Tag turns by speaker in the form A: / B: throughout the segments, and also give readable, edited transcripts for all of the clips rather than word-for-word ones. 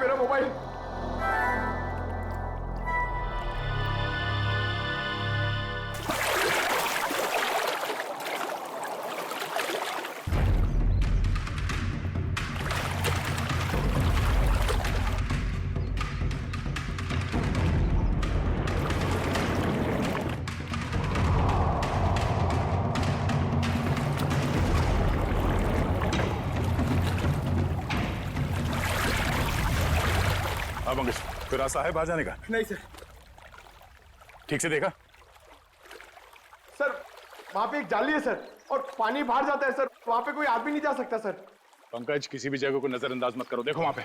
A: मेरा मोबाइल।
B: हाँ मंगेश, कोई रास्ता है बाहर जाने का?
A: नहीं सर।
B: ठीक से देखा?
A: सर वहां पे एक जाली है सर, और पानी बाहर जाता है सर, वहां पे कोई आदमी नहीं जा सकता सर।
B: पंकज, किसी भी जगह को नजरअंदाज मत करो, देखो वहां पे।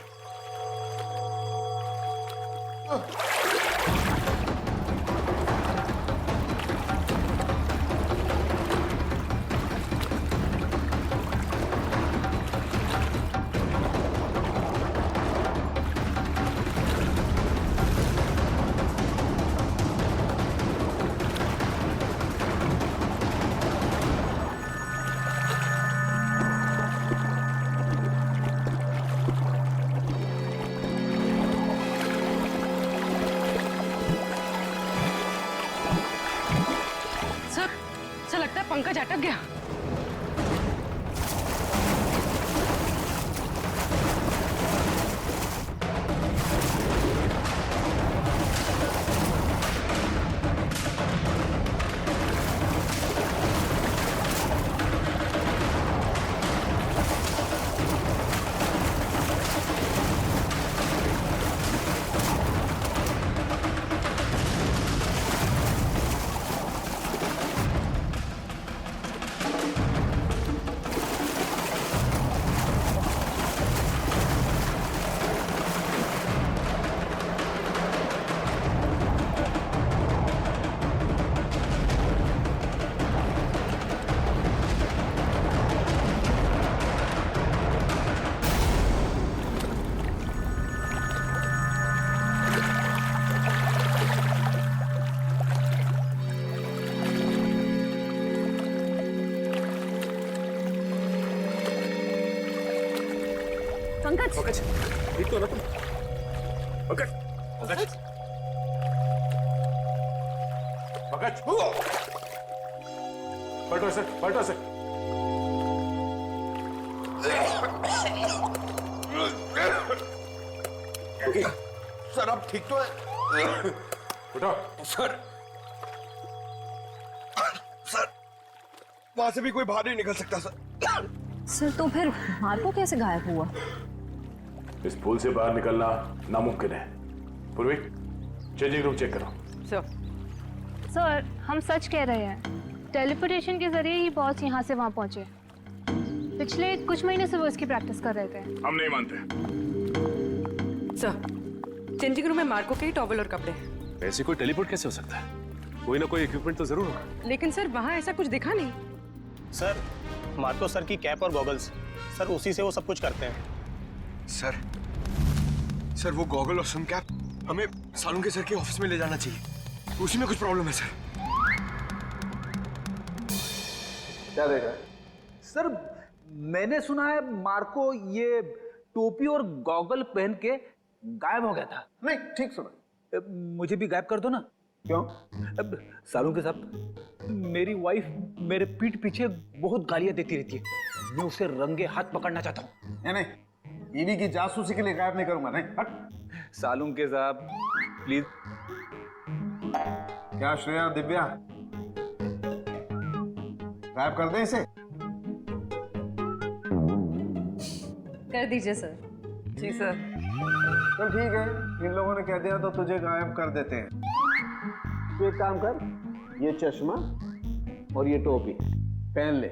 C: सर लगता है पंकज अटक गया।
D: पंकज,
B: पंकज, ठीक तो ना तुम? पंकज, पंकज, पंकज, पलटो सर, पलटो सर।
A: सर अब ठीक तो है?
B: उठो।
A: सर वहां से भी कोई बाहर नहीं निकल सकता सर।
D: सर तो फिर मार्को कैसे गायब हुआ?
B: इस पुल से बाहर निकलना नामुमकिन है। पूर्वी, चेंजिंग रूम चेक करो।
E: सर हम सच कह रहे हैं, टेलीपोर्टेशन के जरिए ही बॉस यहाँ से वहाँ पहुँचे। पिछले कुछ महीने से वो इसकी प्रैक्टिस कर रहे थे।
B: हम नहीं मानते।
C: सर चेंजिंग रूम में मार्को के ही टॉवल और कपड़े हैं।
F: ऐसे कोई टेलीपोर्ट कैसे हो सकता है? कोई ना कोई इक्विपमेंट तो जरूर होगा।
C: लेकिन सर वहाँ ऐसा कुछ दिखा नहीं।
G: सर मार्को सर की कैप और गॉगल्स, सर उसी से वो सब कुछ करते हैं।
A: सर वो गॉगल और सन कैप हमें सालुंके सर के ऑफिस में ले जाना चाहिए, उसी में कुछ प्रॉब्लम है सर।
H: क्या देखा?
I: सर मैंने सुना है मार्को ये टोपी और गॉगल पहन के गायब हो गया था।
H: नहीं, ठीक सुना।
I: मुझे भी गायब कर दो ना।
H: क्यों?
I: अब सालों के साथ मेरी वाइफ मेरे पीठ पीछे बहुत गालियां देती रहती है, मैं उसे रंगे हाथ पकड़ना चाहता हूँ।
H: नहीं, बीवी की जासूसी के लिए गायब नहीं करूंगा। नहीं, हट।
I: सालुंग के साहब प्लीज।
H: क्या श्रेया, दिव्या, गायब कर दें इसे?
D: कर दीजिए सर।
C: जी सर।
H: चल ठीक है, इन लोगों ने कह दिया तो तुझे गायब कर देते हैं। तू एक काम कर, ये चश्मा और ये टोपी पहन ले।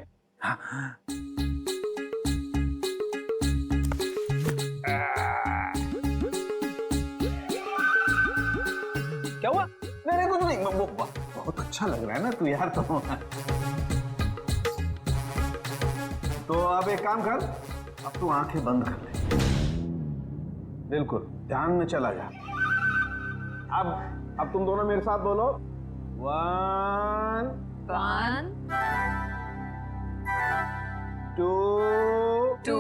I: क्या हुआ?
H: मेरे को तो नहीं, वो बहुत अच्छा लग रहा है ना तू यार। तो अब एक काम कर, अब तू आंखें बंद कर ले, बिल्कुल ध्यान में चला जा। अब तुम दोनों मेरे साथ बोलो, 1 2
D: 2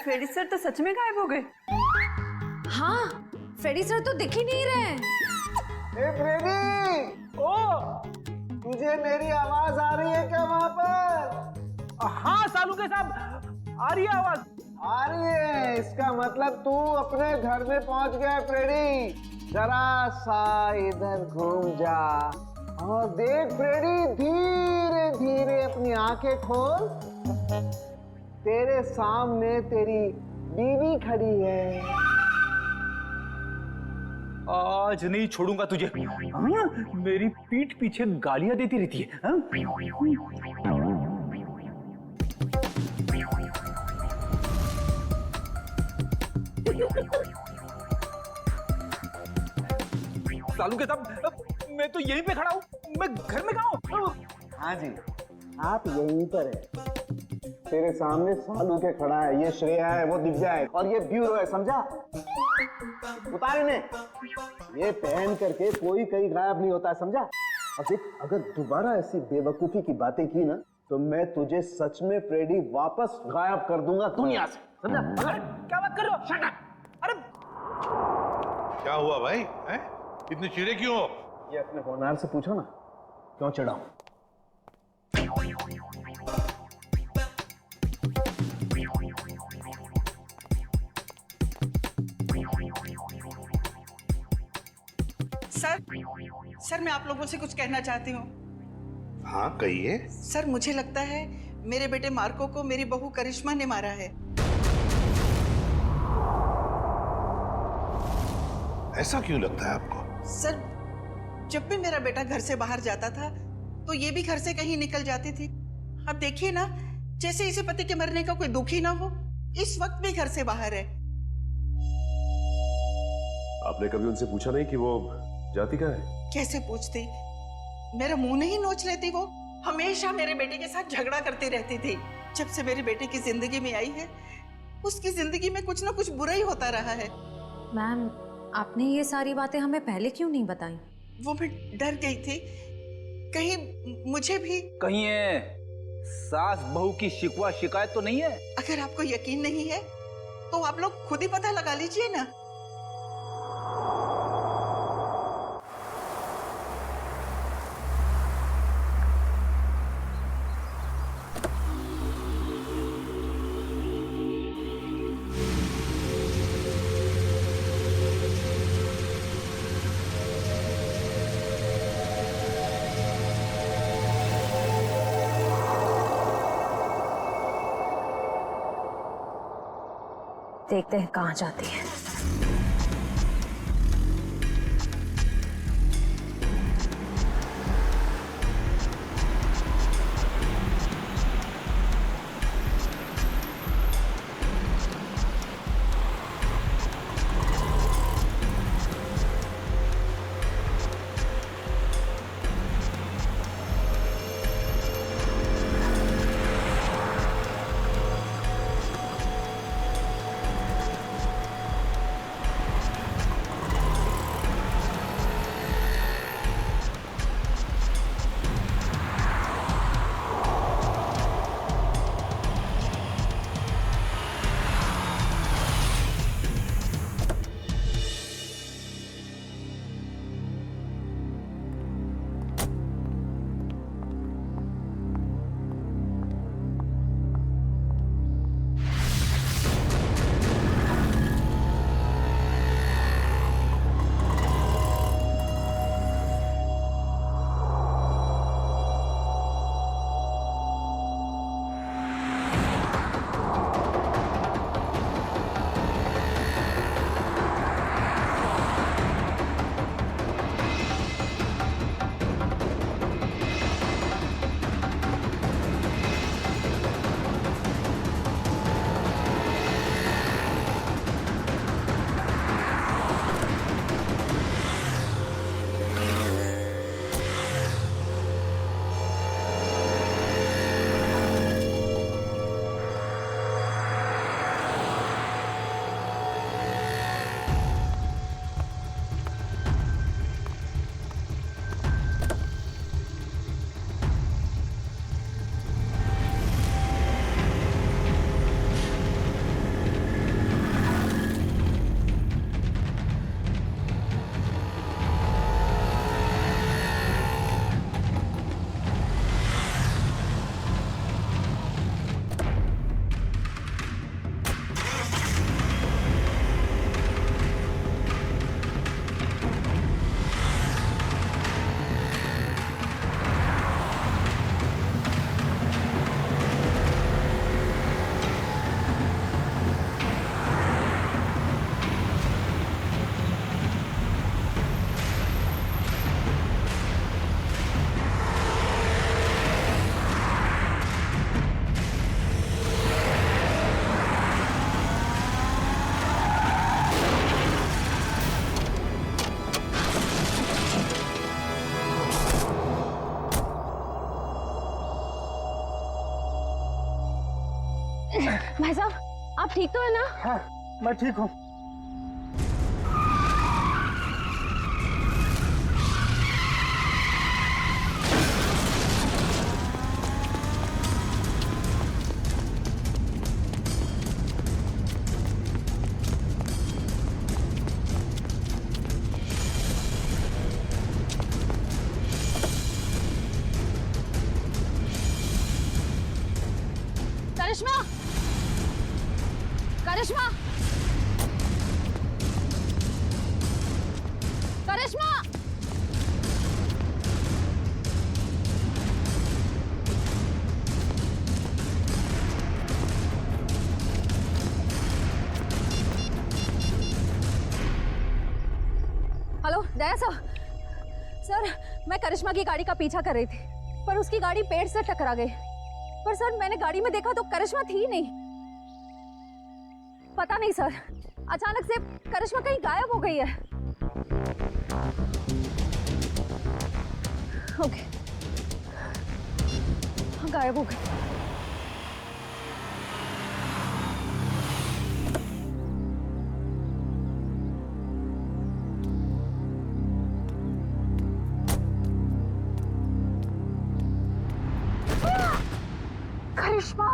C: फ्रेडी सर तो सच में गायब हो गए।
D: हाँ, फ्रेडी सर तो दिख ही नहीं रहे हैं।
H: ए फ्रेडी, ओ तुझे मेरी आवाज आ रही है क्या वहां पर?
I: हाँ सालू के साहब, आ रही है आवाज।
H: आ रही है, इसका मतलब तू अपने घर में पहुंच गया है फ्रेडी। जरा सा इधर घूम जा और देख फ्रेडी, धीरे धीरे अपनी आंखें खोल। तेरे सामने तेरी बीवी खड़ी है।
I: आज नहीं छोड़ूंगा तुझे। हाँ? मेरी पीठ पीछे गालियां देती रहती है। हाँ? सालू के साहब, मैं तो यहीं पे खड़ा हूँ, मैं घर में कहाँ हूँ?
H: हाँ जी, आप यहीं पर है। तेरे सामने सालू के खड़ा है, ये श्रेया है, वो दिव्या है और ये ब्यूरो है, समझा? उतार इन्हें। ये पहन करके कोई कहीं गायब नहीं होता है, समझा? और देख, अगर दोबारा ऐसी बेवकूफी की बातें की ना तो मैं तुझे सच में फ्रेडी वापस गायब कर दूंगा दुनिया से, समझा?
I: अरे क्या बात कर रहे हो? Shut up! अरे
J: क्या हुआ भाई? हैं? इतने चिड़े क्यों हो?
H: ये अपने होनहार से पूछो ना, क्यों चिढ़ा हूं?
K: सर मैं आप लोगों से कुछ कहना चाहती हूँ।
J: हाँ कहिए।
K: सर मुझे लगता है मेरे बेटे मार्को को मेरी बहू करिश्मा ने मारा है।
J: ऐसा क्यों लगता है आपको?
K: सर जब भी मेरा बेटा घर से बाहर जाता था तो ये भी घर से कहीं निकल जाती थी। अब देखिए ना, जैसे इसे पति के मरने का कोई दुख ही ना हो, इस वक्त भी घर से बाहर है।
F: आपने कभी उनसे पूछा नहीं कि वो जाती कहाँ है?
K: कैसे पूछती, मेरा मुंह नहीं नोच लेती। वो हमेशा मेरे बेटे के साथ झगड़ा करती रहती थी। जब से मेरे बेटे की जिंदगी में आई है, उसकी जिंदगी में कुछ ना कुछ बुरा ही होता रहा है।
D: मैम, आपने ये सारी बातें हमें पहले क्यों नहीं बताई?
K: वो मैं डर गई थी, कहीं मुझे भी।
I: कहीं है सास बहू की शिकवा शिकायत तो नहीं है?
K: अगर आपको यकीन नहीं है तो आप लोग खुद ही पता लगा लीजिए ना।
D: देखते हैं कहाँ जाती है।
E: ठीक तो है ना?
H: हाँ मैं ठीक हूँ।
E: करिश्मा, करिश्मा, करिश्मा।
D: हेलो दया सर, मैं करिश्मा की गाड़ी का पीछा कर रही थी, पर उसकी गाड़ी पेड़ से टकरा गई। पर सर मैंने गाड़ी में देखा तो करिश्मा थी नहीं। पता नहीं सर, अचानक से करिश्मा कहीं गायब हो गई है। ओके, हाँ गायब हो गई। करिश्मा,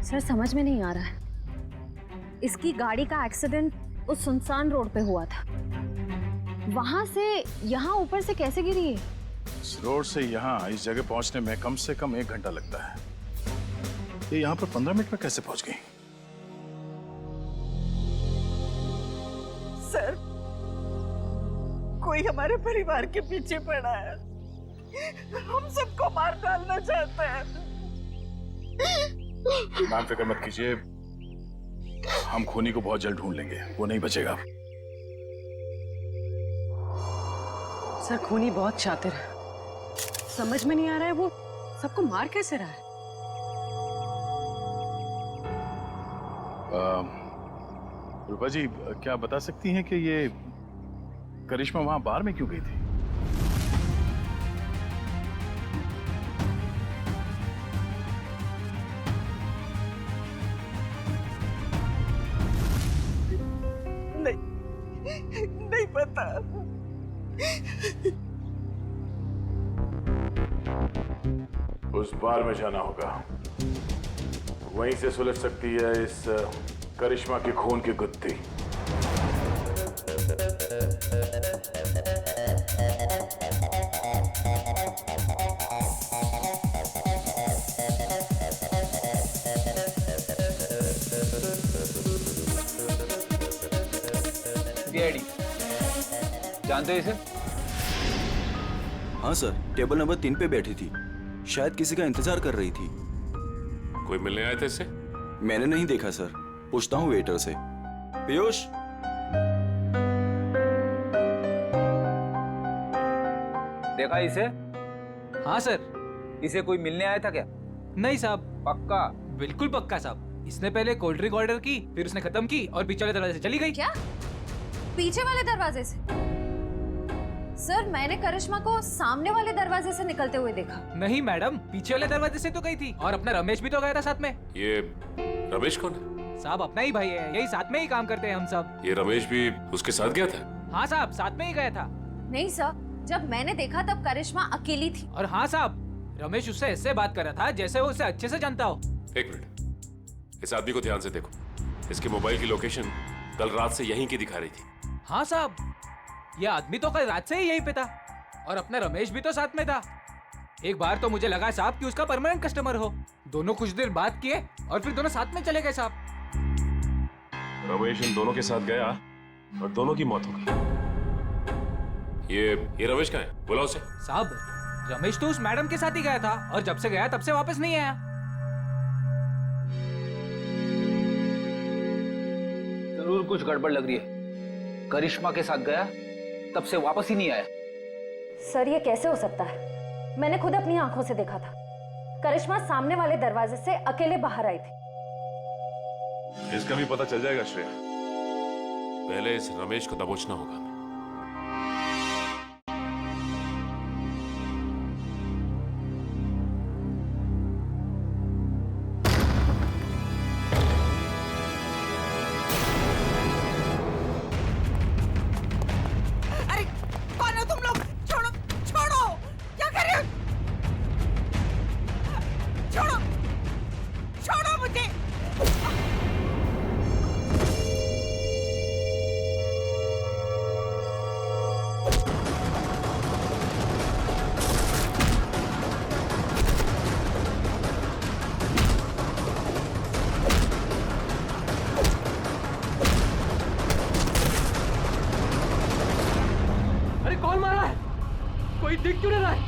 D: सर समझ में नहीं आ रहा है, इसकी गाड़ी का एक्सीडेंट उस सुनसान रोड पे हुआ था, वहां से यहाँ ऊपर से कैसे गिरी है?
J: इस रोड से यहाँ इस जगह पहुंचने में कम से कम 1 घंटा लगता है। ये यहाँ पर 15 मिनट में कैसे पहुंच गई?
K: सर, कोई हमारे परिवार के पीछे पड़ा है, हम सबको मार डालना चाहता है।
J: मैम फिक्र मत कीजिए, हम खूनी को बहुत जल्द ढूंढ लेंगे, वो नहीं बचेगा।
C: सर खूनी बहुत शातिर है, समझ में नहीं आ रहा है वो सबको मार कैसे रहा है।
J: रूपा जी, क्या बता सकती हैं कि ये करिश्मा वहां बार में क्यों गई थी?
K: नहीं पता।
B: उस बार में जाना होगा, वहीं से सुलझ सकती है इस करिश्मा के खून की गुत्थी।
I: डैडी जानते हो इसे?
L: हाँ सर, टेबल नंबर 3 पे बैठी थी, शायद किसी का इंतजार कर रही थी।
F: कोई मिलने आए थे इससे?
L: मैंने नहीं देखा सर, पूछता हूँ वेटर से। पीयूष,
I: देखा इसे? हाँ सर, इसे कोई मिलने आया था क्या?
M: नहीं साहब।
I: पक्का?
M: बिल्कुल पक्का साहब। इसने पहले कोल्ड ड्रिंक ऑर्डर की, फिर उसने खत्म की और पीछे वाले दरवाजे से चली गई।
D: क्या? पीछे वाले दरवाजे से? सर मैंने करिश्मा को सामने वाले दरवाजे से निकलते हुए देखा।
M: नहीं मैडम, पीछे वाले दरवाजे से तो गई थी, और अपना रमेश भी तो गया था साथ में।
F: ये रमेश कौन है?
M: साहब अपना ही भाई है, यही साथ में ही काम करते हैं हम सब।
F: ये रमेश भी उसके साथ गया था?
M: हाँ साहब, साथ में ही गया था।
D: नहीं सर, जब मैंने देखा तब करिश्मा अकेली थी।
M: और हाँ साहब, रमेश उससे ऐसे बात कर रहा था जैसे वो उसे अच्छे से जानता हो।
F: 1 मिनट, इस आदमी को ध्यान से देखो। इसके मोबाइल की लोकेशन कल रात से यहीं की दिखा रही थी।
M: हाँ साहब, ये आदमी तो कल रात से ही यहीं पे था, और अपना रमेश भी तो साथ में था। एक बार तो मुझे लगा साहब कि उसका परमानेंट कस्टमर हो। दोनों कुछ देर बात किए और फिर दोनों साथ में चले गए साहब।
F: रमेश इन दोनों के साथ गया और दोनों की मौत हो गई। ये रमेश कहाँ है? बुलाओ उसे।
M: साहब रमेश तो उस मैडम के साथ ही गया था, और जब से गया तब से वापस नहीं आया।
I: जरूर कुछ गड़बड़ लग रही है। करिश्मा के साथ गया, तब से वापस ही नहीं आया।
D: सर ये कैसे हो सकता है? मैंने खुद अपनी आंखों से देखा था। करिश्मा सामने वाले दरवाजे से अकेले बाहर आई थी।
J: इसका भी पता चल जाएगा श्रेया।
F: पहले इस रमेश को दबोचना होगा हमें।
K: अरे कौन हो तुम लोग? छोड़ो छोड़ो, क्या कर रहे हो? छोड़ो छोड़ो मुझे।
M: अरे कौन मारा है? कोई दिख क्यों नहीं रहा है?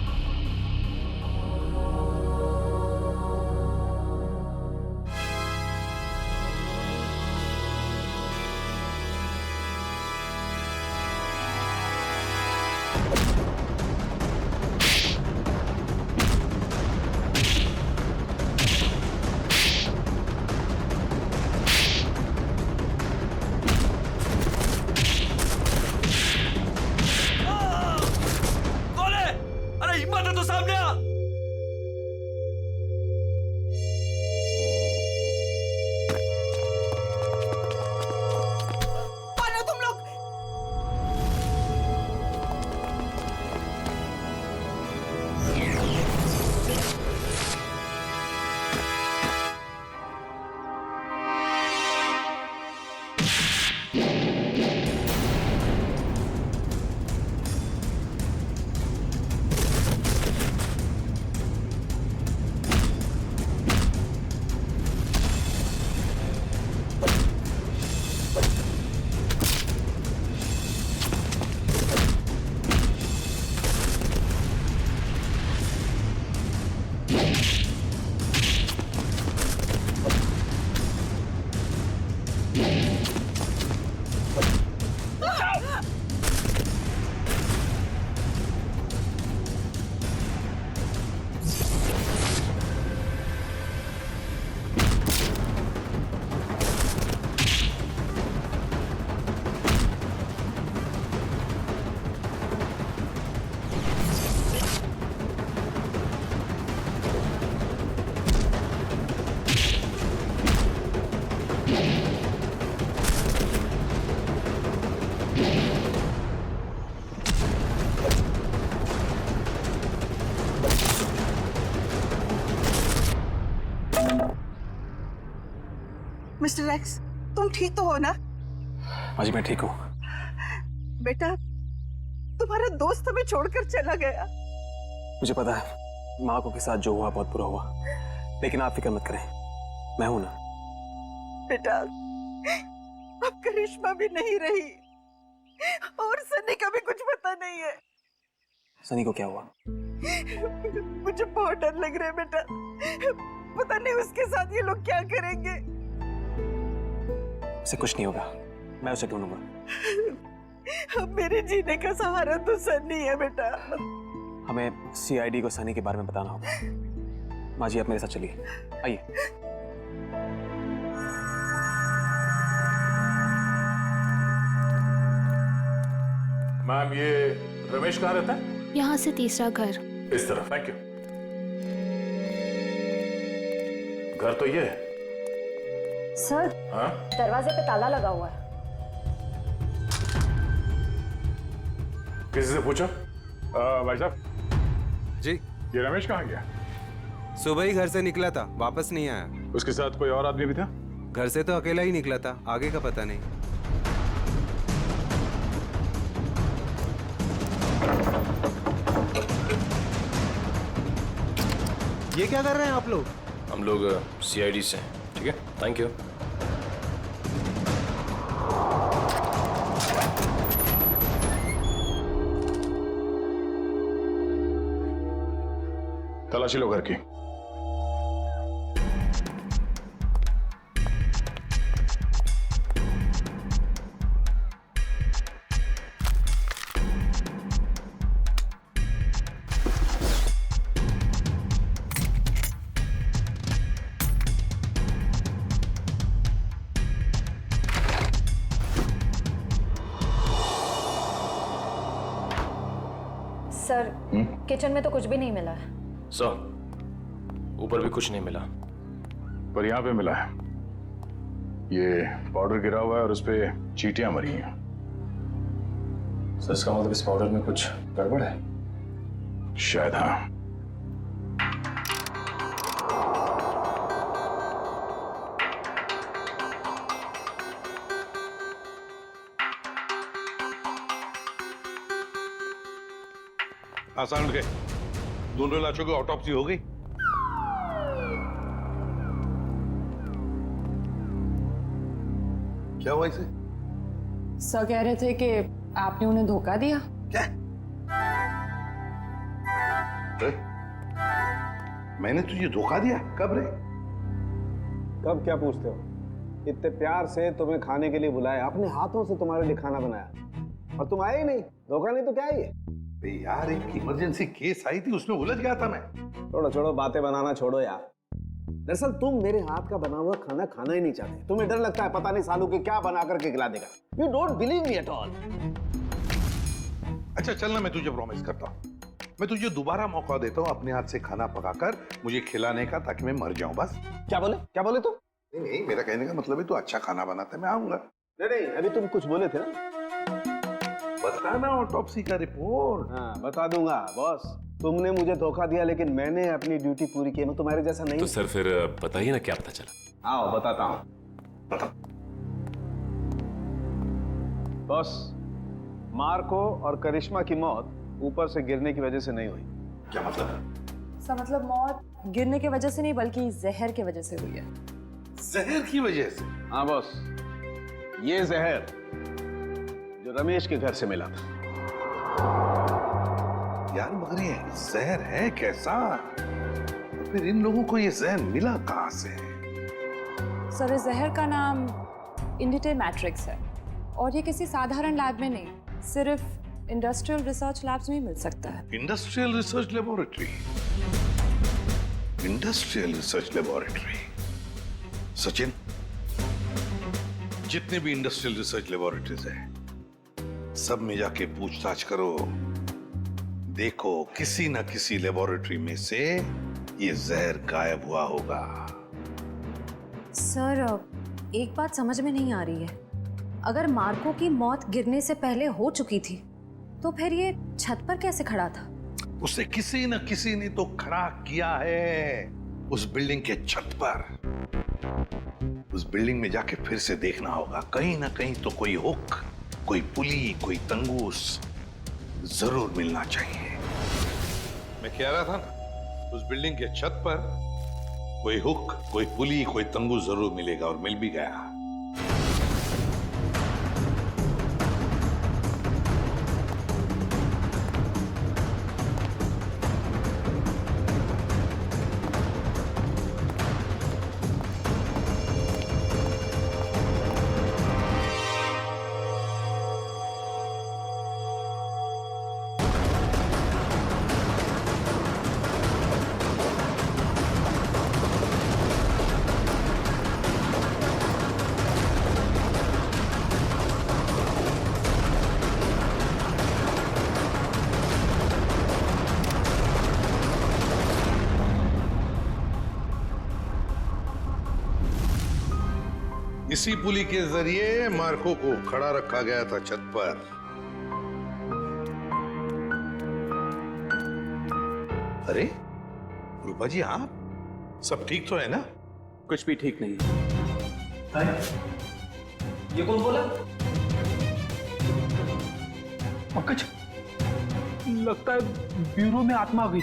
K: कौन हो तुम लोग? मिस्टर एक्स, तुम ठीक तो हो ना?
G: हाँ जी मैं ठीक हूँ।
K: बेटा, तुम्हारा दोस्त हमें छोड़कर चला गया।
G: मुझे पता है माँ को के साथ जो हुआ बहुत बुरा हुआ, लेकिन आप फिक्र मत करें, मैं हूं ना।
K: बेटा, अब करिश्मा भी नहीं रही और सनी का भी कुछ पता नहीं है।
G: सनी को क्या हुआ?
K: मुझे बहुत डर लग रहा है बेटा, पता नहीं उसके साथ ये लोग क्या करेंगे।
G: उसे कुछ नहीं होगा, मैं उसे ढूंढूंगा।
K: अब मेरे जीने का सहारा तो सनी है बेटा।
G: हमें सीआईडी को सनी के बारे में बताना होगा। माँ जी आप मेरे साथ चलिए, आइए।
B: मैम ये रमेश कहाँ रहता है?
E: यहाँ से तीसरा घर।
B: इस तरफ। Thank you. घर तो ये है।
D: सर,
B: हाँ?
D: दरवाजे पे ताला लगा हुआ है।
B: किसी से पूछा?
J: भाई साहब
N: जी,
J: ये रमेश कहाँ गया?
N: सुबह ही घर से निकला था, वापस नहीं आया।
J: उसके साथ कोई और आदमी भी था?
N: घर से तो अकेला ही निकला था, आगे का पता नहीं। ये क्या कर रहे हैं आप लोग?
L: हम लोग सीआईडी से हैं। ठीक है, थैंक यू।
J: तलाशी लो घर की।
D: सर किचन में तो कुछ भी नहीं मिला है।
F: सर ऊपर भी कुछ नहीं मिला,
J: पर यहाँ पे मिला है। ये पाउडर गिरा हुआ है और उस पे चींटियां मरी हैं।
F: सर इसका मतलब इस पाउडर में कुछ गड़बड़ है?
J: शायद हाँ।
O: आसान उठ गए। दोनों लाशों की ऑटोप्सी हो गई। क्या हुआ इसे?
C: सर कह रहे थे कि आपने उन्हें धोखा दिया।
O: क्या? रे? मैंने तुझे धोखा दिया? कब रे?
H: कब क्या पूछते हो? इतने प्यार से तुम्हें खाने के लिए बुलाया, अपने हाथों से तुम्हारे लिए खाना बनाया और तुम आए ही नहीं। धोखा नहीं तो क्या है ये?
O: यार एक इमरजेंसी केस आई थी, उसमें उलझ गया था मैं।
H: छोड़ो छोड़ो, बातें बनाना छोड़ो यार। दरअसल तुम मेरे हाथ का बना हुआ खाना खाना ही नहीं चाहते। तुम्हें डर लगता है पता नहीं सालू के क्या बना करके खिला देगा। You don't believe me at all.
O: अच्छा चल ना, मैं तुझे प्रॉमिस करता हूँ, मैं तुझे दोबारा मौका देता हूँ अपने हाथ से खाना पकाकर मुझे खिलाने का, ताकि मैं मर जाऊं बस।
H: क्या बोले तुम?
O: नहीं, मेरा कहने का मतलब है तू अच्छा खाना बनाता है, मैं आऊंगा।
H: नहीं, अभी तुम कुछ बोले थे ना।
O: बताना ऑटोप्सी का रिपोर्ट।
H: हाँ बता दूंगा बॉस। तुमने मुझे धोखा दिया लेकिन मैंने अपनी ड्यूटी पूरी की। मैं तुम्हारे जैसा नहीं।
F: तो सर फिर बताइए ना क्या पता चला।
H: आओ बताता हूँ। बॉस, मार्को और करिश्मा की मौत ऊपर से गिरने की वजह से नहीं हुई।
O: क्या मतलब?
C: सर मतलब मौत गिरने की वजह से नहीं बल्कि जहर की वजह से हुई है।
O: जहर की वजह से?
H: हाँ बॉस, ये जहर जो रमेश के घर से मिला था।
O: यार मगर ये जहर है कैसा? तो फिर इन लोगों को ये जहर मिला कहां से?
C: सर इस जहर का नाम इंडिटे मैट्रिक्स है और ये किसी साधारण लैब में नहीं, सिर्फ इंडस्ट्रियल रिसर्च लैब्स में ही मिल सकता है।
O: Industrial research laboratory? Industrial research laboratory? Sachin, जितने भी इंडस्ट्रियल रिसर्च लेबोरेटरीज हैं सब में जाके पूछताछ करो। देखो किसी ना किसी लेबोरेटरी में से ये जहर गायब हुआ होगा।
D: सर एक बात समझ में नहीं आ रही है, अगर मार्को की मौत गिरने से पहले हो चुकी थी तो फिर ये छत पर कैसे खड़ा था?
O: उसे किसी न किसी ने तो खड़ा किया है उस बिल्डिंग के छत पर। उस बिल्डिंग में जाके फिर से देखना होगा, कहीं ना कहीं तो कोई हुक, कोई पुली, कोई तंगूस जरूर मिलना चाहिए। मैं कह रहा था ना, उस बिल्डिंग के छत पर कोई हुक, कोई पुली, कोई तंगूस जरूर मिलेगा, और मिल भी गया। इसी पुली के जरिए मार्को को खड़ा रखा गया था छत पर। अरे रूपा जी, आप सब ठीक तो है ना?
G: कुछ भी ठीक नहीं।
I: ये कौन बोला? पंकज, लगता है ब्यूरो में आत्मा आ गई।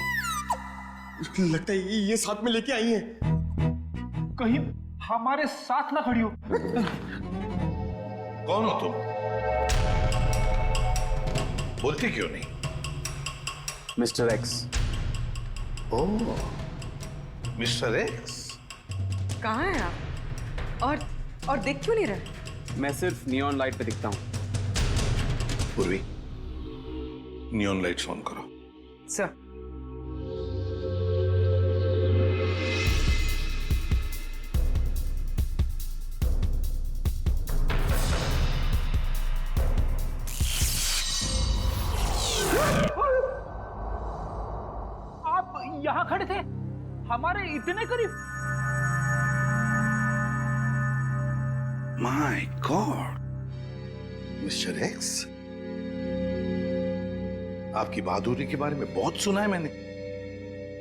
A: लगता है ये साथ में लेके आई हैं।
I: कहीं हमारे साथ ना खड़ी हो।
O: कौन हो तुम? बोलते क्यों नहीं?
G: Mister X.
O: Oh, mister X.
C: कहाँ हैं आप? और दिख क्यों नहीं रहे?
G: मैं सिर्फ नियॉन लाइट पे दिखता हूँ।
O: पूर्वी, नियॉन लाइट्स ऑन करो।
G: सर।
I: अरे इतने करीब।
O: माय गॉड, मिस्टर एक्स, आपकी बहादुरी के बारे में बहुत सुना है मैंने।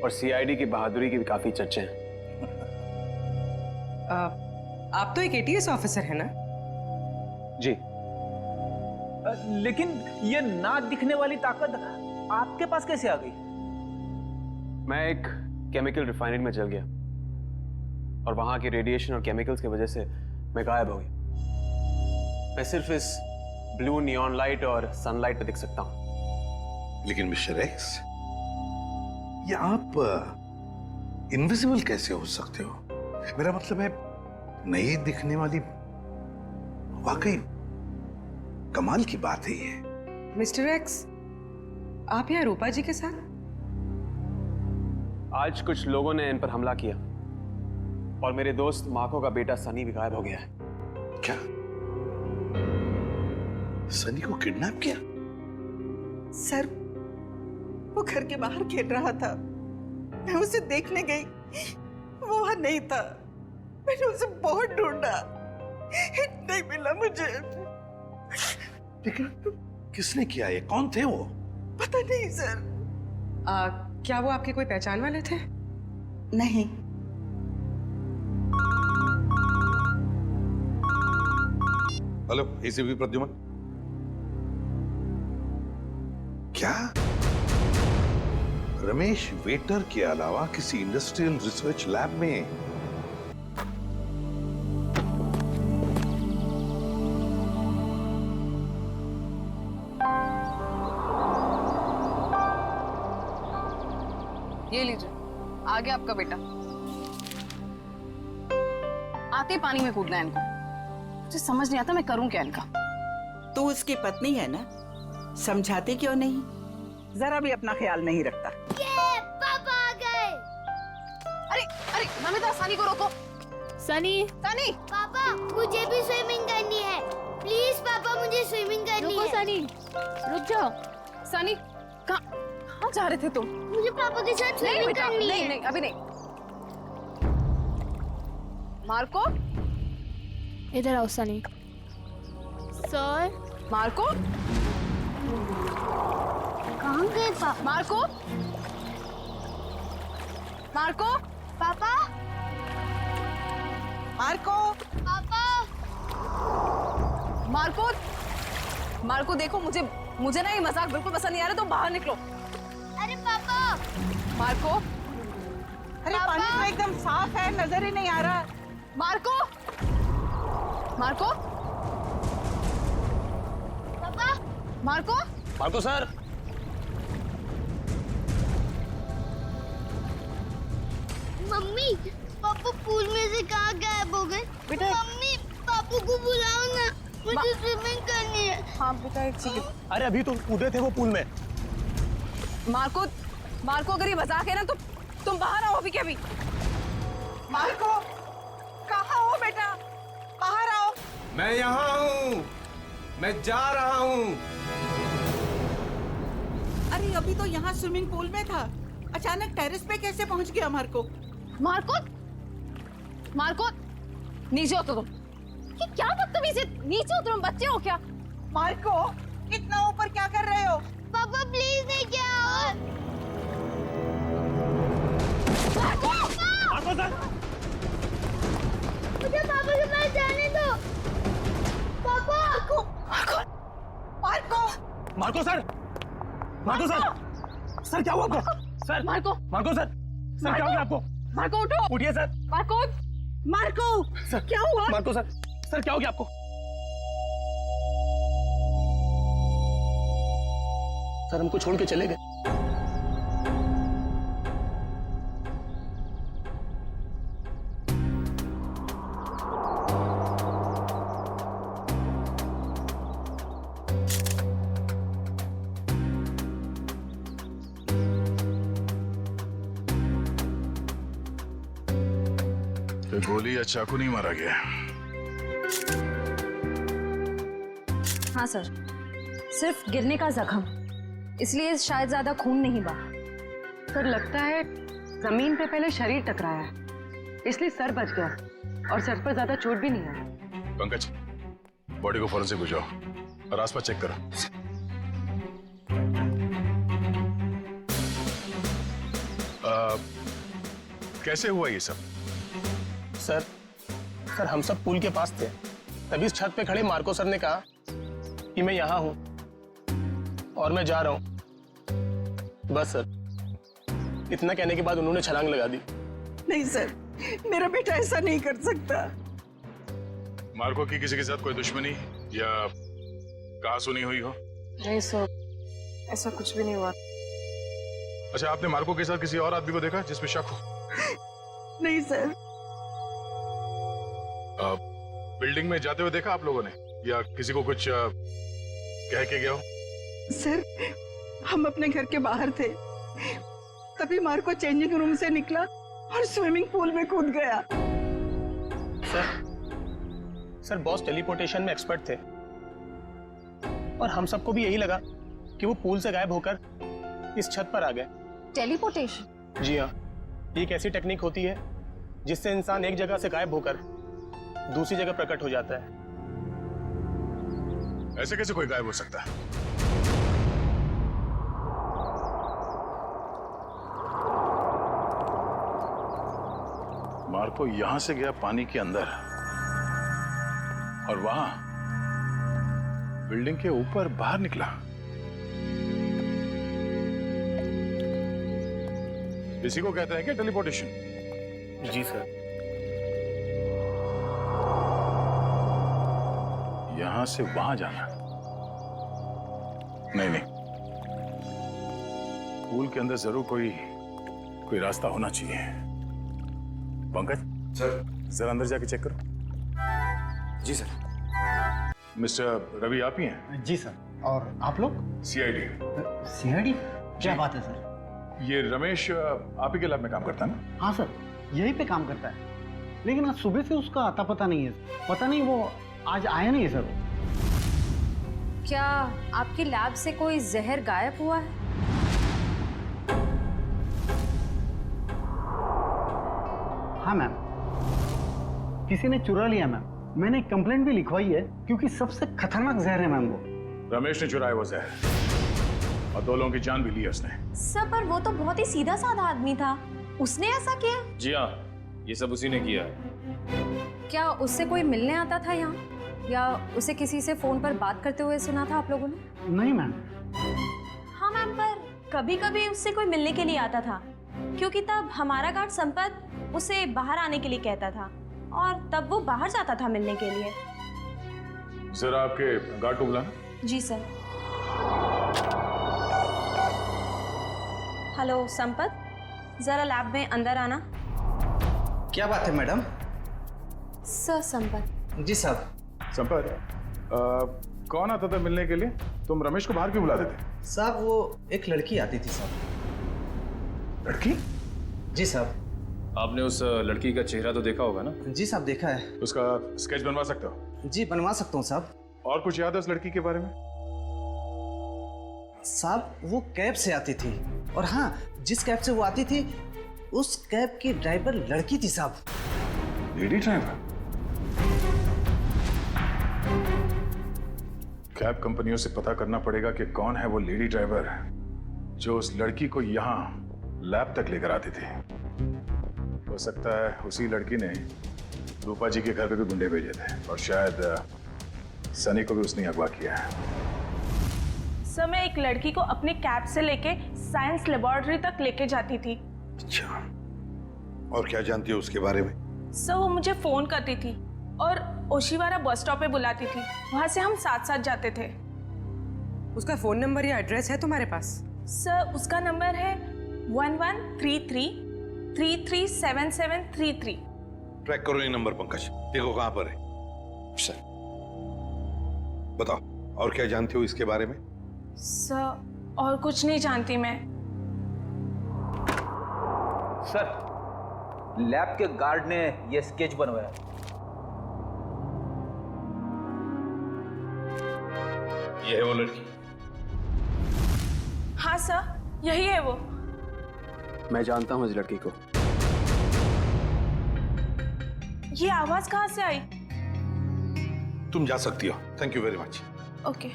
G: और सीआईडी की बहादुरी की भी काफी चर्चे हैं।
P: आप तो एक एटीएस ऑफिसर है ना?
G: जी।
I: लेकिन ये ना दिखने वाली ताकत आपके पास कैसे आ गई?
G: मैं एक केमिकल रिफाइनरी में चल गया और वहां के रेडिएशन और केमिकल्स की वजह से मैं गायब हो गया। मैं सिर्फ इस ब्लू नियॉन लाइट और सनलाइट पे दिख सकता हूं।
O: लेकिन मिस्टर एक्स, ये आप इनविजिबल कैसे हो सकते हो? मेरा मतलब है, नहीं दिखने वाली, वाकई कमाल की बात है ये।
P: मिस्टर एक्स, आप यहाँ रूपा जी के साथ?
G: आज कुछ लोगों ने इन पर हमला किया और मेरे दोस्त माको का बेटा सनी भी गायब हो गया है।
O: क्या? सनी को किडनैप किया?
K: सर, वो घर के बाहर खेल रहा था, मैं उसे देखने गई, वो वहां नहीं था। मैंने उसे बहुत ढूंढा, नहीं मिला मुझे।
O: लेकिन किसने किया ये? कौन थे वो?
K: पता नहीं सर।
P: क्या वो आपके कोई पहचान वाले थे?
K: नहीं।
O: Hello, ACP Pradyuman. क्या रमेश वेटर के अलावा किसी इंडस्ट्रियल रिसर्च लैब में
Q: ये लीजिए, आ गया आपका बेटा। आते ही पानी में कूदना है इनको। मुझे समझ नहीं आता मैं करूं क्या इनका।
K: तू उसकी पत्नी है ना, समझाते क्यों नहीं? जरा भी अपना ख्याल नहीं रखता।
R: ये पापा आ गए।
Q: अरे अरे नमिता, सनी को रोको। सनी, सनी।
R: पापा, मुझे भी स्विमिंग करनी है। प्लीज पापा, मुझे स्विमिंग करनी है।
Q: रुको सनी, रुक जाओ। सनी, कहाँ जा रहे थे तुम?
R: मुझे पापा के साथ स्विमिंग करनी है।
Q: नहीं, अभी नहीं। मार्को,
E: इधर आओ सनी।
R: सर।
Q: मार्को,
R: कहाँ गए पापा?
Q: मार्को, मार्को,
R: पापा,
K: मार्को,
R: पापा,
Q: मार्को, मार्को देखो, मुझे ना ये मजाक बिल्कुल पसंद नहीं आ रहा, तो बाहर निकलो।
R: अरे पापा।
Q: मार्को,
K: अरे पानी तो एकदम साफ है, नजर ही नहीं आ रहा।
Q: मार्को, मार्को,
R: पापा,
Q: मार्को,
G: मार्को सर।
R: मम्मी, पापा पूल में से कहाँ गायब हो गए? मम्मी, पापा को बुलाओ ना, मुझे स्विमिंग करनी है।
Q: हाँ बेटा, एक सेकंड।
G: अरे अभी तो कूदे थे वो पूल में।
Q: मार्को, मार्को, अगर ये मजाक है ना तो तुम बाहर आओ अभी के अभी।
K: मार्को, कहाँ हो बेटा? बाहर आओ।
N: मैं यहाँ हूँ, मैं जा रहा हूँ।
K: अरे अभी तो यहाँ स्विमिंग पूल में था, अचानक टेरेस पे कैसे पहुँच गया मार्को?
Q: मार्को, मार्को, नीचे उतरो। ये क्या बदतमीजी है? नीचे उतरो, बच्चे हो क्या?
K: मार्को, इतना ऊपर क्या कर रहे हो?
R: पापा प्लीज नहीं जाओ।
Q: मार्को,
G: मार्को सर,
R: मुझे पापा के पास जाने दो। पापा।
K: Marco, Marco,
G: Marco sir, Marco sir, sir क्या हुआ आपको? Sir,
Q: Marco,
G: Marco sir, sir क्या हो गया आपको?
Q: मार्को उठो।
G: उठिए सर।
Q: मार्को,
K: मार्को,
G: सर
K: क्या हुआ?
G: मार्को सर, सर क्या हो गया आपको? सर हमको छोड़ के चले गए।
J: तो गोली या चाकू नहीं मारा गया?
D: हाँ सर, सिर्फ गिरने का जख्म, इसलिए शायद ज्यादा खून नहीं बहा।
P: सर लगता है जमीन पे पहले शरीर टकराया है, इसलिए सर बच गया और सर पर ज्यादा चोट भी नहीं आई।
J: पंकज, बॉडी को फॉरेंसिक भिजवाओ और आसपास चेक करो। कैसे हुआ ये सब?
S: सर हम सब पुल के पास थे, तभी इस छत पे खड़े मार्को सर ने कहा कि मैं यहाँ हूँ और मैं जा रहा हूँ। बस सर, इतना कहने के बाद उन्होंने छलांग लगा दी।
K: नहीं सर, मेरा बेटा ऐसा नहीं कर सकता।
J: मार्को की किसी के साथ कोई दुश्मनी या कहासुनी हुई हो?
C: नहीं सर, ऐसा कुछ भी नहीं हुआ।
J: अच्छा, आपने मार्को के साथ किसी और आदमी को देखा जिसमें शक हो?
K: नहीं सर।
J: बिल्डिंग में जाते हुए देखा आप लोगों ने, या किसी को कुछ कह के गया हो?
K: सर, हम अपने घर के बाहर थे, तभी मार्को चेंजिंग रूम से निकला और स्विमिंग पूल में कूद गया।
S: सर बॉस टेलीपोर्टेशन में एक्सपर्ट थे और हम सबको भी यही लगा कि वो पूल से गायब होकर इस छत पर आ गए।
D: टेलीपोर्टेशन?
S: जी हाँ, एक ऐसी टेक्निक होती है जिससे इंसान एक जगह से गायब होकर दूसरी जगह प्रकट हो जाता है।
J: ऐसे कैसे कोई गायब हो सकता है? मार्को यहां से गया पानी के अंदर और वहां बिल्डिंग के ऊपर बाहर निकला। इसी को कहते हैं क्या टेलीपोर्टेशन?
S: जी सर।
J: यहां से वहां जाना? नहीं, पूल के अंदर जरूर कोई रास्ता होना चाहिए। पंकज सर, जरा अंदर जाके चेक करो।
N: जी सर।
J: मिस्टर रवि आप ही हैं?
H: जी सर। और आप लोग?
J: सीआईडी।
H: सीआईडी? क्या बात है सर?
J: ये रमेश आप ही के लैब में काम करता है ना?
H: हाँ सर, यहीं पे काम करता है, लेकिन आज सुबह से उसका आता पता नहीं है। पता नहीं वो आज आया नहीं है सर।
C: क्या आपकी लैब से कोई जहर गायब हुआ है?
H: हाँ मैम, किसी ने चुरा लिया मैम। मैंने कंप्लेंट भी लिखवाई है क्योंकि सबसे खतरनाक जहर है मैम वो।
J: रमेश ने चुराया वो जहर और 2 लोगों की जान भी ली है उसने।
Q: सर पर वो तो बहुत ही सीधा साधा आदमी था, उसने ऐसा किया?
F: जी हाँ, ये सब उसी ने किया है।
C: क्या उससे कोई मिलने आता था यहाँ, या उसे किसी से फोन पर बात करते हुए सुना था आप लोगों ने?
H: नहीं मैम।
Q: हाँ मैम, पर कभी कभी उससे कोई मिलने के लिए आता था, क्योंकि तब हमारा गार्ड संपत उसे बाहर आने के लिए कहता था और तब वो बाहर जाता था मिलने के लिए।
J: जरा आपके गार्ड को बुलाना।
Q: जी सर। हेलो संपत, जरा लैब में अंदर आना।
H: क्या बात है मैडम?
Q: सर संपत।
H: जी साहब।
J: संपत, कौन आता था मिलने के लिए? तुम रमेश को बाहर क्यों बुला देते?
H: साहब वो एक लड़की आती थी साहब।
J: लड़की?
H: जी साहब।
F: आपने उस लड़की का चेहरा तो देखा होगा ना?
H: जी साहब, देखा है।
J: उसका स्केच बनवा सकते हो?
H: जी बनवा सकता हूँ साहब।
J: और कुछ याद है उस लड़की के बारे में?
H: साहब वो कैब से आती थी, और हाँ, जिस कैब से वो आती थी उस कैब की ड्राइवर लड़की थी साहब।
J: Lady driver? कैब कंपनियों से पता करना पड़ेगा कि कौन है वो लेडी ड्राइवर जो उस लड़की को यहाँ लैब तक लेकर आती थी। हो सकता है उसी लड़की ने रूपा जी के घर पे भी गुंडे भेजे थे, और शायद सनी को भी उसने अगवा किया है।
T: सर, मैं एक लड़की को अपने कैब से लेके साइंस लेबोरेटरी तक लेके जाती थी।
O: अच्छा, और क्या जानती हो उसके बारे में?
T: सर, वो मुझे फोन करती थी और ओशिवारा बस स्टॉप पे बुलाती थी, वहां से हम साथ साथ जाते थे।
P: उसका फोन नंबर या एड्रेस है तुम्हारे पास?
T: सर, उसका नंबर है 1133337733।
O: ट्रैक करो ये नंबर पंकज, देखो कहां पर है। सर बताओ, और क्या जानती हो इसके बारे में?
T: सर, और कुछ नहीं जानती मैं।
I: सर, लैब के गार्ड ने यह स्केच बनवाया।
F: ये है वो लड़की?
T: हाँ सर, यही है वो।
G: मैं जानता हूँ इस लड़की को।
T: ये आवाज कहाँ से आई?
O: तुम जा सकती हो। Thank you very much.
T: Okay.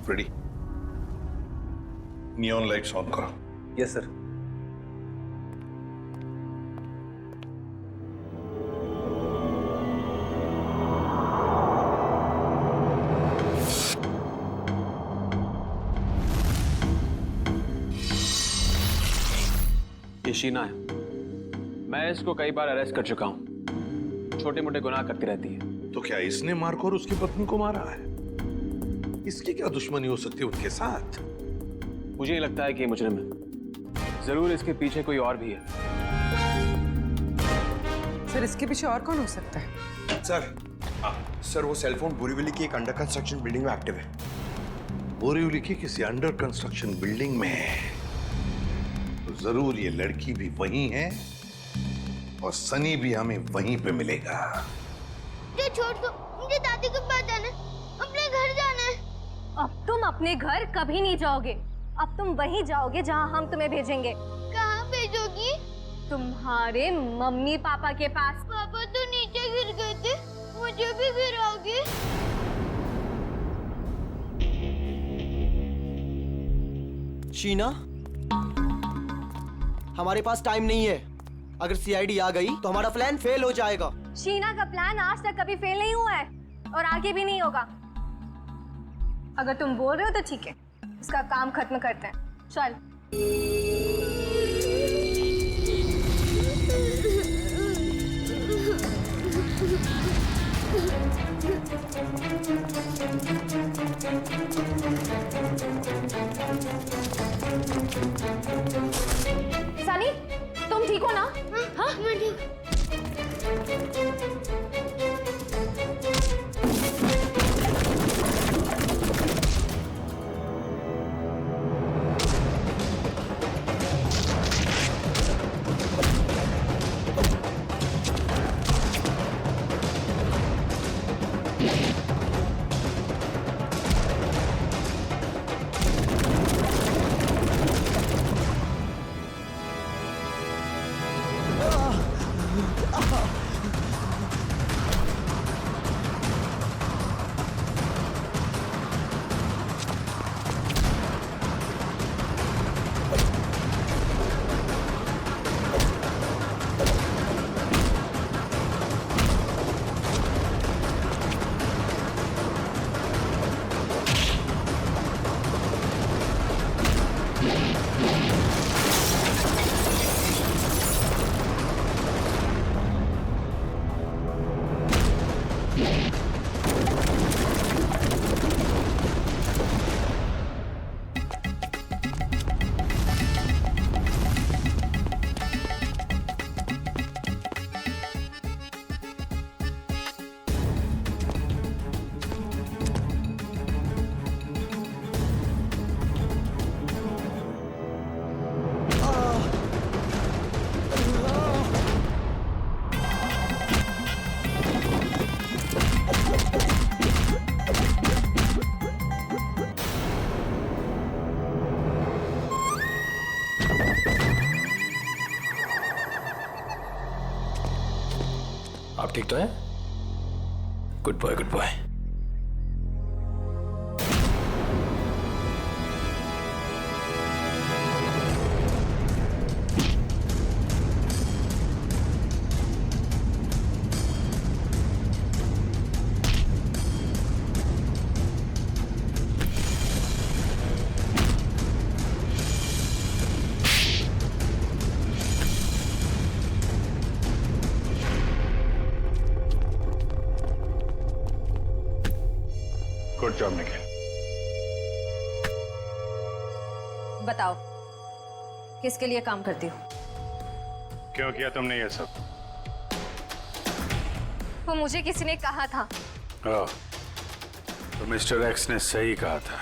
O: Freddy, neon lights on करो।
I: Yes sir.
G: ये शीना है। मैं इसको कई बार अरेस्ट कर चुका हूं। छोटे मोटे गुनाह करती रहती है।
O: तो क्या इसने मार्को और उसकी पत्नी को मारा है? इसकी क्या दुश्मनी हो सकती है उनके साथ?
G: मुझे नहीं लगता है कि ये मुजरिम है। जरूर इसके पीछे कोई और भी है।
P: सर इसके पीछे और कौन हो सकता है?
U: सर वो सेलफोन बोरीवली की एक अंडर कंस्ट्रक्शन बिल्डिंग में एक्टिव है।
O: बोरीवली की किसी अंडर कंस्ट्रक्शन बिल्डिंग में है तो जरूर ये लड़की भी वहीं है और सनी भी हमें वहीं पे मिलेगा।
R: मुझे छोड़ दो, मुझे दादी के पास जाना है, अपने घर जाना है।
D: अब तुम अपने घर कभी नहीं जाओगे। अब तुम वहीं जाओगे जहां हम तुम्हें भेजेंगे।
R: कहाँ भेजोगी?
D: तुम्हारे मम्मी पापा के पास।
R: पापा तो नीचे गिर गए थे, मुझे भी गिराओगे?
V: शीना, हमारे पास टाइम नहीं है। अगर सीआईडी आ गई तो हमारा प्लान फेल हो जाएगा।
D: शीना का प्लान आज तक कभी फेल नहीं हुआ है और आगे भी नहीं होगा। अगर तुम बोल रहे हो तो ठीक है, इसका काम खत्म करते हैं। चल। सनी, तुम ठीक हो ना? हाँ, मैं ठीक।
F: आप ठीक तो हैं? Good boy, good boy.
J: Good job Nikhil.
D: बताओ, किसके लिए काम करती हो?
J: क्यों किया तुमने ये सब?
D: वो मुझे किसी ने कहा था।
J: ओह, तो मिस्टर एक्स ने सही कहा था।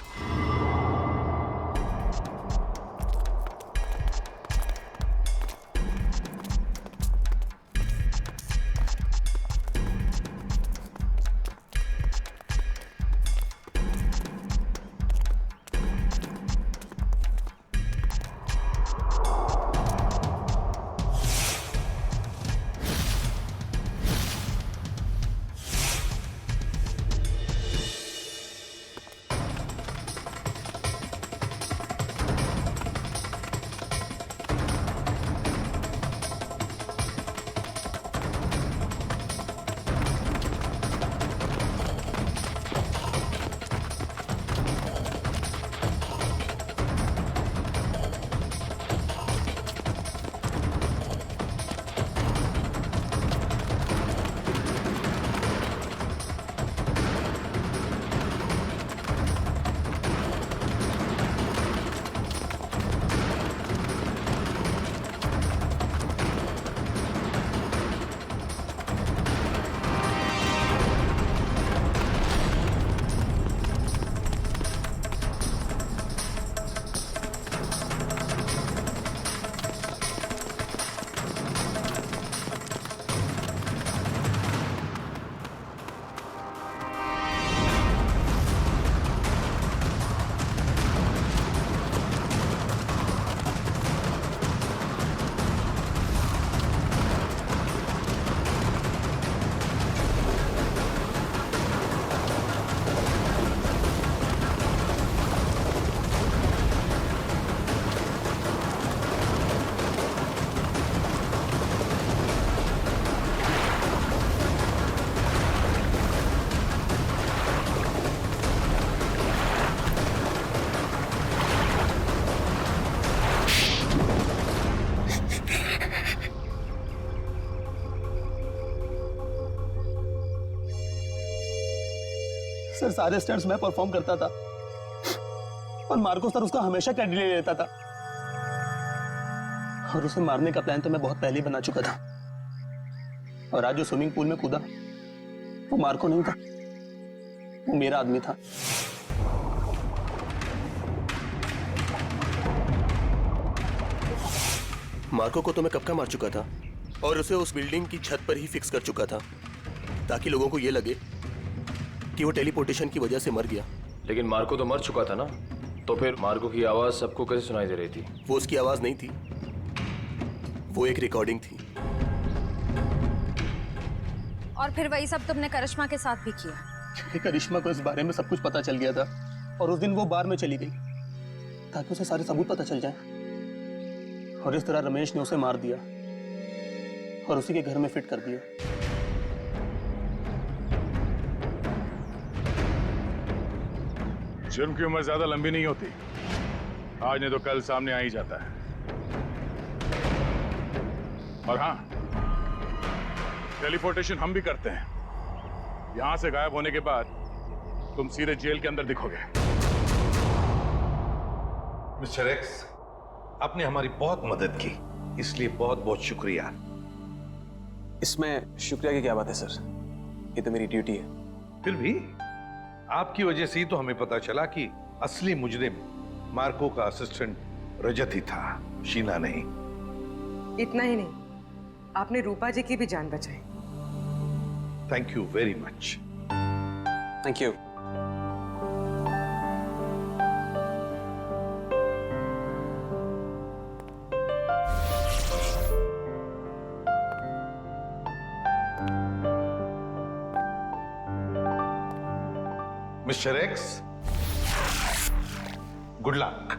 S: सर सारे स्टंट्स मैं परफॉर्म करता था और मार्को सर उसका हमेशा क्रेडिट ले लेता था। और उसे मारने का प्लान तो मैं बहुत पहले ही बना चुका था। और आज जो स्विमिंग पूल में कूदा वो मार्को नहीं था, वो मेरा आदमी था।
B: मार्को को तो मैं कब का मार चुका था और उसे उस बिल्डिंग की छत पर ही फिक्स कर चुका था ताकि लोगों को यह लगे कि वो टेलीपोर्टेशन की वजह से मर गया।
M: लेकिन मार्को तो मर चुका था ना, तो फिर मार्को की आवाज सबको कैसे सुनाई दे रही थी?
B: वो उसकी आवाज नहीं थी, वो एक रिकॉर्डिंग थी।
D: और फिर वही सब तुमने करिश्मा के साथ भी किया?
S: क्योंकि करिश्मा को इस बारे में सब कुछ पता चल गया था और उस दिन वो बार में चली गई ताकि उसे सारे सबूत पता चल जाए। और इस तरह रमेश ने उसे मार दिया और उसी के घर में फिट कर दिया।
J: जुर्म की उम्र ज्यादा लंबी नहीं होती, आज नहीं तो कल सामने आ ही जाता है। और हाँ, टेलीपोर्टेशन हम भी करते हैं। यहां से गायब होने के बाद तुम सीधे जेल के अंदर दिखोगे।
O: मिस्टर एक्स, आपने हमारी बहुत मदद की, इसलिए बहुत बहुत शुक्रिया।
G: इसमें शुक्रिया की क्या बात है सर, ये तो मेरी ड्यूटी है।
O: फिर भी आपकी वजह से ही तो हमें पता चला कि असली मुजरिम मार्को का असिस्टेंट रजत ही था, शीना नहीं।
P: इतना ही नहीं, आपने रूपा जी की भी जान बचाई।
O: Thank you very much.
G: Thank you.
O: Mister x, good luck.